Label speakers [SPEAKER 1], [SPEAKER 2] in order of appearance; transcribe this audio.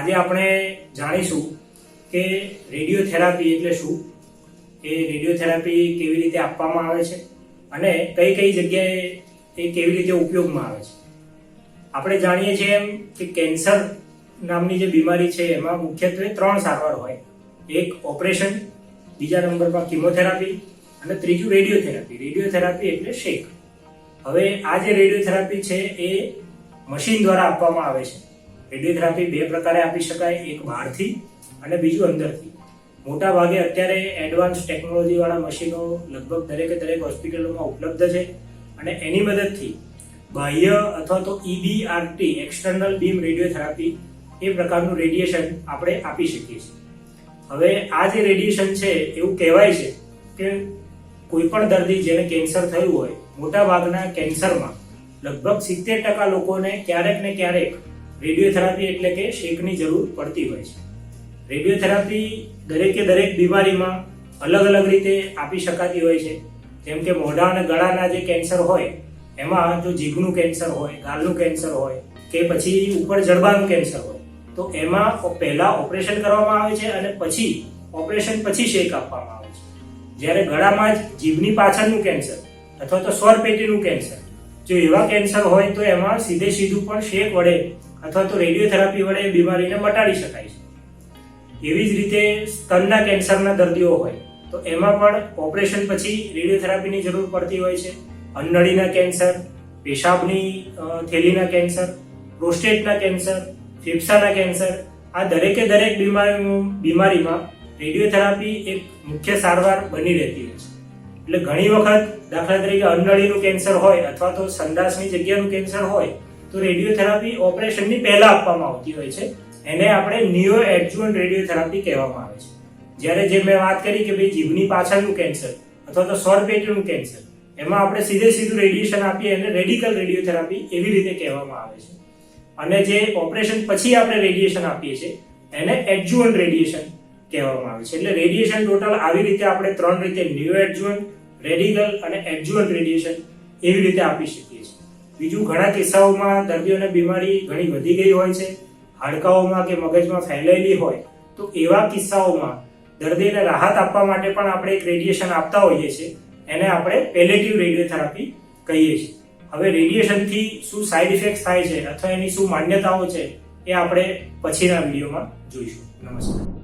[SPEAKER 1] આજે આપણે જાણીશું કે રેડિયોથેરાપી એટલે શું, એ રેડિયોથેરાપી કેવી રીતે આપવામાં આવે છે અને કઈ કઈ જગ્યાએ એ કેવી રીતે ઉપયોગમાં આવે છે. આપણે જાણીએ છીએ એમ કે કેન્સર નામની જે બીમારી છે એમાં મુખ્યત્વે 3 સારવાર હોય. એક ઓપરેશન, બીજા નંબરમાં કિમોથેરાપી અને ત્રીજું રેડિયોથેરાપી. રેડિયોથેરાપી એટલે શેક. હવે આ જે રેડિયોથેરાપી છે એ મશીન દ્વારા આપવામાં આવે છે. રેડિયોથેરાપી 2 પ્રકારે આપી શકાય, એક બહારથી અને બીજું અંદરથી. મોટા ભાગે અત્યારે એડવાન્સ ટેકનોલોજી વાળા મશીનો લગભગ દરેક હોસ્પિટલોમાં ઉપલબ્ધ છે અને એની મદદથી બાહ્ય અથવા તો EBRT એક્સટર્નલ બીમ રેડિયોથેરાપી એ પ્રકારનું રેડિયેશન આપણે આપી શકીએ છીએ. હવે આ જે રેડિયેશન છે એવું કહેવાય છે કે કોઈ પણ દર્દી જેને કેન્સર થયું હોય, મોટા ભાગના કેન્સરમાં લગભગ 70% લોકોને ક્યારેક ને ક્યારેક રેડિયોથેરાપી એટલે કે શેકની જરૂર પડતી હોય છે. રેડિયોથેરાપી દરેક બીમારીમાં અલગ રીતે આપી શકાતી હોય છે. જેમ કે મોઢા અને ગળાના જે કેન્સર હોય એમાં જો જીભનું કેન્સર હોય, ગાલનું કેન્સર હોય કે પછી ઉપર જડબાનું કેન્સર હોય તો એમાં પહેલા ઓપરેશન કરવામાં આવે છે અને પછી ઓપરેશન પછી શેક આપવામાં આવે છે. જ્યારે ગળામાં જ જીભની પાછળનું કેન્સર અથવા તો સ્વરપેટીનું કેન્સર, જો એવા કેન્સર હોય તો એમાં સીધું પણ શેક વડે અથવા તો રેડિયોથેરાપી વડે બીમારીને મટાડી શકાય છે. એવી જ રીતે સ્તનના કેન્સરના દર્દીઓ હોય તો એમાં પણ ઓપરેશન પછી રેડિયોથેરાપીની જરૂર પડતી હોય છે. અન્નળીના કેન્સર, પેશાબની થેલીના કેન્સર, પ્રોસ્ટેટના કેન્સર, ફેફસાના કેન્સર, આ દરેક બીમારીમાં રેડિયોથેરાપી એક મુખ્ય સારવાર બની રહેતી હોય છે. એટલે ઘણી વખત દાખલા તરીકે અન્નળીનું કેન્સર હોય અથવા તો સંડાસની જગ્યાનું કેન્સર હોય તો રેડિયોથેરાપી ઓપરેશનની પહેલા આપવામાં આવતી હોય છે. એને આપણે નિયો એડજુવન્ટ રેડિયોથેરાપી કહેવામાં આવે છે. જ્યારે જે મેં વાત કરી કે ભાઈ જીભની પાછળનું કેન્સર અથવા તો સ્વરપેટીનું કેન્સર, એમાં આપણે સીધું રેડિયેશન આપીએ એને રેડિકલ રેડિયોથેરાપી એવી રીતે કહેવામાં આવે છે. અને જે ઓપરેશન પછી આપણે રેડિયેશન આપીએ છીએ એને એડજુવન્ટ રેડિયેશન કહેવામાં આવે છે. એટલે રેડિયેશન ટોટલ આવી રીતે આપણે 3 રીતે નિયો એડજુવન્ટ, રેડિકલ અને એડજુવન્ટ રેડિયેશન એવી રીતે આપી શકીએ છીએ. બીજું, ઘણા કિસ્સાઓમાં દર્દીઓને બીમારી ઘણી વધી ગઈ હોય છે, હાડકાઓમાં કે મગજમાં ફેલાયેલી હોય તો એવા કિસ્સાઓમાં દર્દીને રાહત આપવા માટે પણ આપણે એક રેડિયેશન આપતા હોઈએ છીએ. એને આપણે પેલેટિવ રેડિયોથેરાપી કહીએ છીએ. હવે રેડિયેશનથી શું સાઇડ ઇફેક્ટ થાય છે અથવા એની શું માન્યતાઓ છે એ આપણે પછીના વિડીયોમાં જોઈશું. નમસ્કાર.